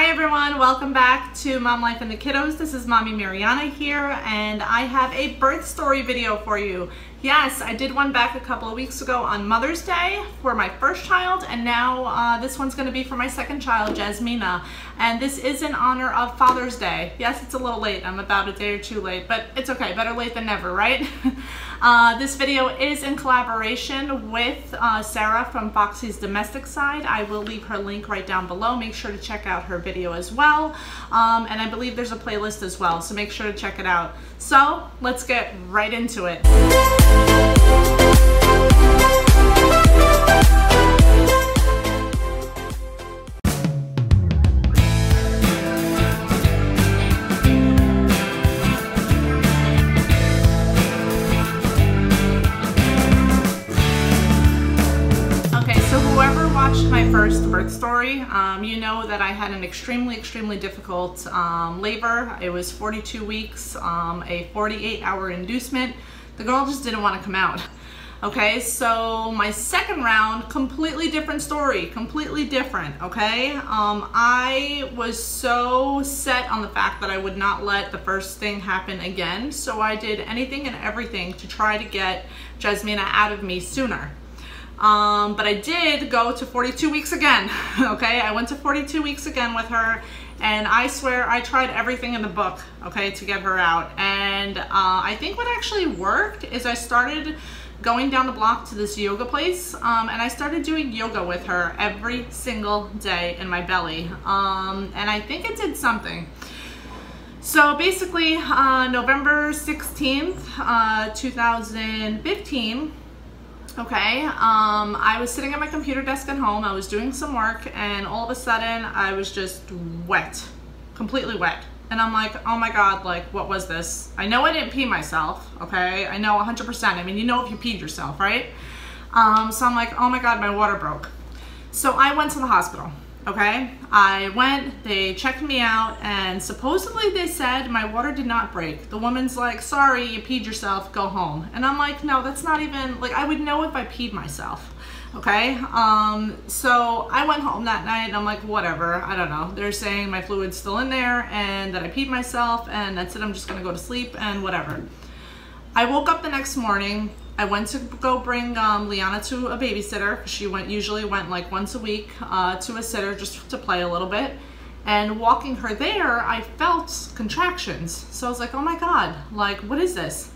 Hi everyone, welcome back to Mom Life and the Kiddos. This is Mommy Mariana here, and I have a birth story video for you. Yes, I did one back a couple of weeks ago on Mother's Day for my first child, and now this one's going to be for my second child, Jasmina. And this is in honor of Father's Day. Yes, it's a little late. I'm about a day or two late, but it's okay. Better late than never, right? This video is in collaboration with Sarah from Foxy's domestic side. I will leave her link right down below. Make sure to check out her video as well. And I believe there's a playlist as well, so make sure to check it out. So let's get right into it. My first birth story, you know that I had an extremely difficult labor. It was 42 weeks, a 48-hour inducement. The girl just didn't want to come out. Okay, so my second round, completely different story, completely different. Okay, I was so set on the fact that I would not let the first thing happen again, so I did anything and everything to try to get Jasmina out of me sooner. But I did go to 42 weeks again. Okay, I went to 42 weeks again with her, and I swear I tried everything in the book, okay, to get her out. And I think what actually worked is I started going down the block to this yoga place, and I started doing yoga with her every single day in my belly, and I think it did something. So basically, November 16th, 2015, okay, I was sitting at my computer desk at home, I was doing some work, and all of a sudden I was just wet, completely wet. And I'm like, oh my God, like, what was this? I know I didn't pee myself, okay? I know 100%, I mean, you know if you peed yourself, right? So I'm like, oh my God, my water broke. So I went to the hospital, okay? I went, they checked me out, and supposedly they said my water did not break. The woman's like, sorry, you peed yourself, go home. And I'm like, no, that's not even, like, I would know if I peed myself, okay? So I went home that night, and I'm like, whatever, I don't know. They're saying my fluid's still in there, and that I peed myself, and that's it, I'm just gonna go to sleep, and whatever. I woke up the next morning. I went to go bring Liana to a babysitter. She usually went like once a week to a sitter just to play a little bit. And walking her there, I felt contractions. So I was like, oh my God, like, what is this?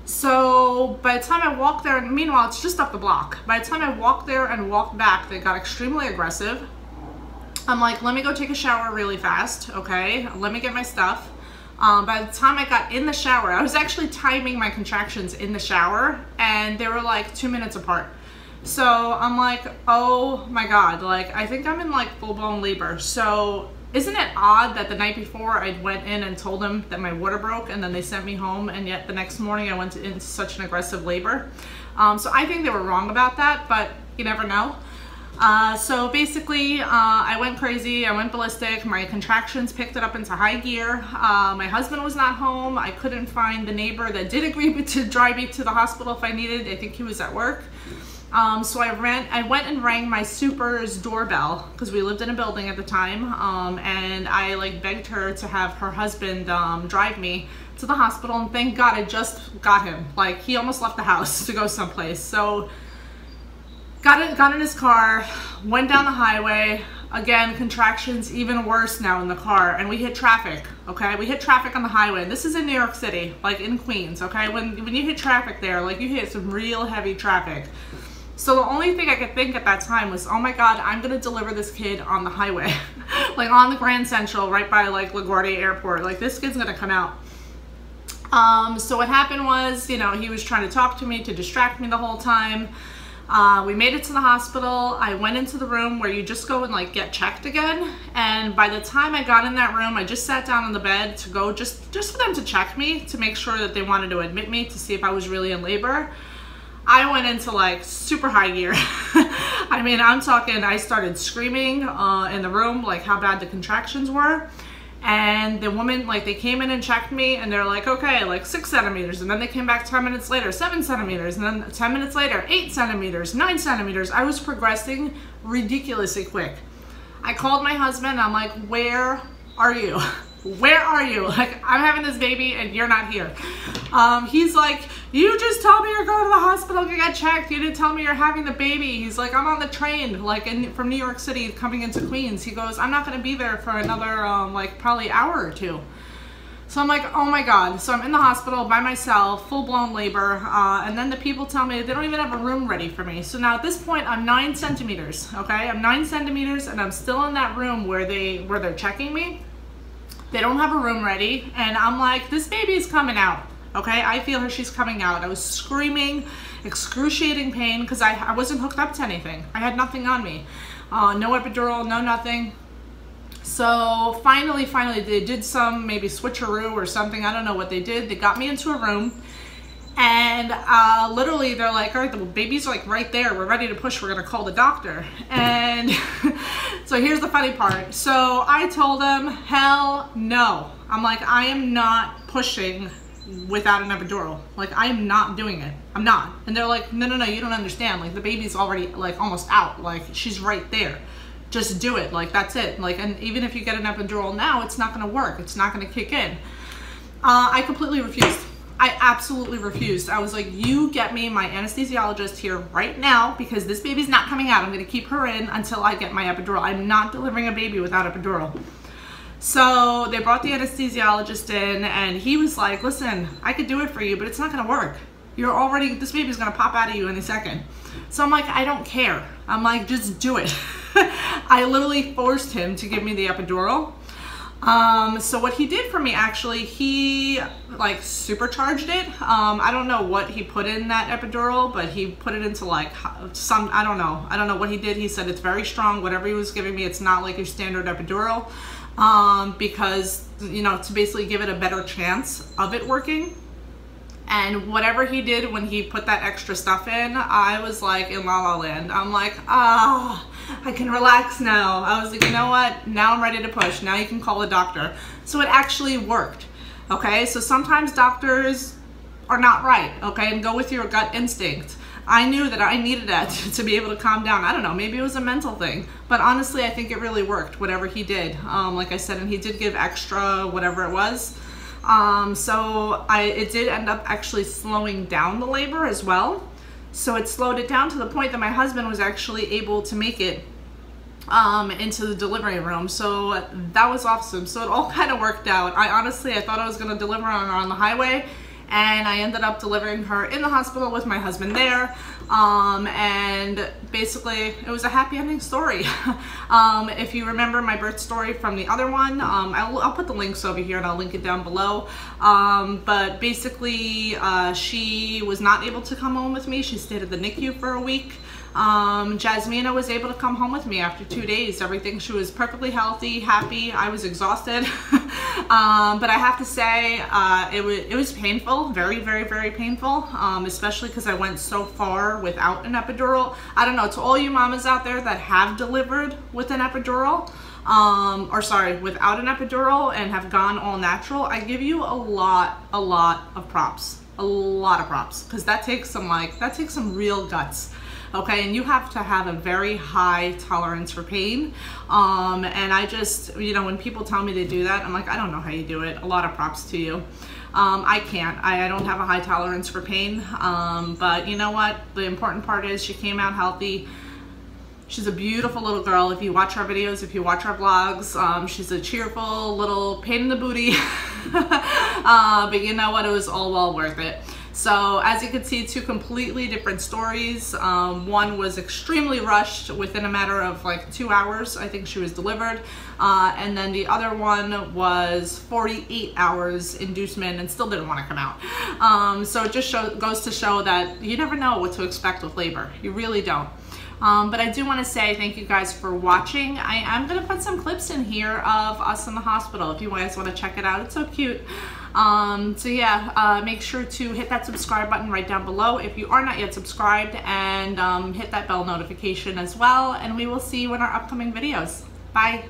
So by the time I walked there, and meanwhile, it's just up the block. By the time I walked there and walked back, they got extremely aggressive. I'm like, let me go take a shower really fast, okay? Let me get my stuff. By the time I got in the shower, I was actually timing my contractions in the shower, and they were like 2 minutes apart. So I'm like, oh my God, like, I think I'm in like full-blown labor. So isn't it odd that the night before I went in and told them that my water broke, and then they sent me home, and yet the next morning I went into such an aggressive labor? So I think they were wrong about that, but you never know. So basically, I went crazy, I went ballistic, my contractions picked it up into high gear. My husband was not home. I couldn't find the neighbor that did agree to drive me to the hospital if I needed. I think he was at work. So I went and rang my super's doorbell, because we lived in a building at the time, and I like begged her to have her husband drive me to the hospital, and thank God I just got him. Like, he almost left the house to go someplace. So got in his car, went down the highway. Again, contractions even worse now in the car, and we hit traffic, okay? We hit traffic on the highway. This is in New York City, like in Queens, okay? When you hit traffic there, like, you hit some real heavy traffic. So the only thing I could think at that time was, oh my God, I'm gonna deliver this kid on the highway. Like on the Grand Central, right by like LaGuardia Airport. Like, this kid's gonna come out. So what happened was, you know, he was trying to talk to me to distract me the whole time. We made it to the hospital. I went into the room where you just go and like get checked again. And by the time I got in that room, I just sat down on the bed to go just for them to check me, to make sure that they wanted to admit me to see if I was really in labor. I went into like super high gear. I mean, I'm talking, I started screaming in the room, like how bad the contractions were. And the woman, like, they came in and checked me, and they're like, okay, like 6 centimeters. And then they came back 10 minutes later, 7 centimeters. And then 10 minutes later, 8 centimeters, 9 centimeters. I was progressing ridiculously quick. I called my husband. I'm like, where are you? Where are you? Like, I'm having this baby and you're not here. He's like, you just told me you're going to the hospital to get checked. You didn't tell me you're having the baby. He's like, I'm on the train, like from New York City coming into Queens. He goes, I'm not going to be there for another, like probably hour or two. So I'm like, oh my God. So I'm in the hospital by myself, full-blown labor. And then the people tell me they don't even have a room ready for me. So now at this point, I'm 9 centimeters, okay? I'm 9 centimeters and I'm still in that room where they're checking me. They don't have a room ready. And I'm like, this baby is coming out, okay? I feel her, she's coming out. I was screaming, excruciating pain because I wasn't hooked up to anything. I had nothing on me. No epidural, no nothing. So finally, they did some maybe switcheroo or something. I don't know what they did. They got me into a room and literally they're like, all right, the baby's like right there. We're ready to push. We're going to call the doctor. And so here's the funny part. So I told them, hell no. I'm like, I am not pushing without an epidural. Like, I am not doing it. I'm not. And they're like, no, you don't understand. Like, the baby's already like almost out. Like, she's right there. Just do it. Like, that's it. Like, and even if you get an epidural now, it's not going to work. It's not going to kick in. I completely refused. I absolutely refused. I was like, you get me my anesthesiologist here right now because this baby's not coming out. I'm going to keep her in until I get my epidural. I'm not delivering a baby without epidural. So they brought the anesthesiologist in and he was like, listen, I could do it for you, but it's not going to work. This baby's going to pop out of you any second. So I'm like, I don't care. I'm like, just do it. I literally forced him to give me the epidural. So what he did for me, actually, he like supercharged it. I don't know what he put in that epidural, but he put it into like some, I don't know what he did. He said it's very strong. Whatever he was giving me, it's not like your standard epidural, because, you know, to basically give it a better chance of it working. And whatever he did when he put that extra stuff in, I was like in La La Land. I'm like, ah, I can relax now. I was like, you know what? Now I'm ready to push. Now you can call a doctor. So it actually worked. Okay, so sometimes doctors are not right, okay, and go with your gut instinct. I knew that I needed that to be able to calm down. I don't know, maybe it was a mental thing, but honestly, I think it really worked, whatever he did. Like I said, and he did give extra, whatever it was. So it did end up actually slowing down the labor as well. So it slowed it down to the point that my husband was actually able to make it into the delivery room. So that was awesome. So it all kind of worked out. I thought I was going to deliver on the highway, and I ended up delivering her in the hospital with my husband there. And basically it was a happy ending story. If you remember my birth story from the other one, I'll put the links over here and I'll link it down below. But basically she was not able to come home with me. She stayed at the NICU for a week. Jasmina was able to come home with me after 2 days. Everything, she was perfectly healthy, happy. I was exhausted. But I have to say, it was painful, very, very, very painful, especially because I went so far without an epidural. I don't know, to all you mamas out there that have delivered with an epidural, without an epidural and have gone all natural, I give you a lot of props. A lot of props, because that takes some real guts. Okay, and you have to have a very high tolerance for pain. And I just, you know, when people tell me they do that, I'm like, I don't know how you do it. A lot of props to you. I can't. I don't have a high tolerance for pain. But you know what? The important part is she came out healthy. She's a beautiful little girl. If you watch our videos, if you watch our vlogs, she's a cheerful little pain in the booty. But you know what? It was all well worth it. So as you can see, two completely different stories. One was extremely rushed within a matter of like 2 hours. I think she was delivered. And then the other one was 48 hours inducement and still didn't want to come out. So it just goes to show that you never know what to expect with labor. You really don't. But I do want to say thank you guys for watching. I am going to put some clips in here of us in the hospital if you guys want to check it out. It's so cute. So yeah, make sure to hit that subscribe button right down below if you are not yet subscribed, and hit that bell notification as well, and we will see you in our upcoming videos. Bye.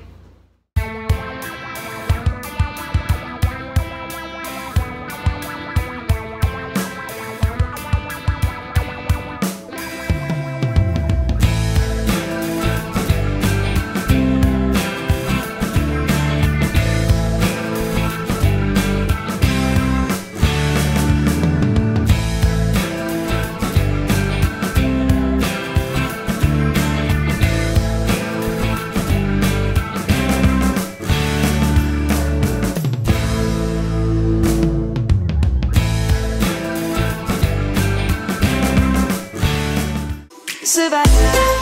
survive.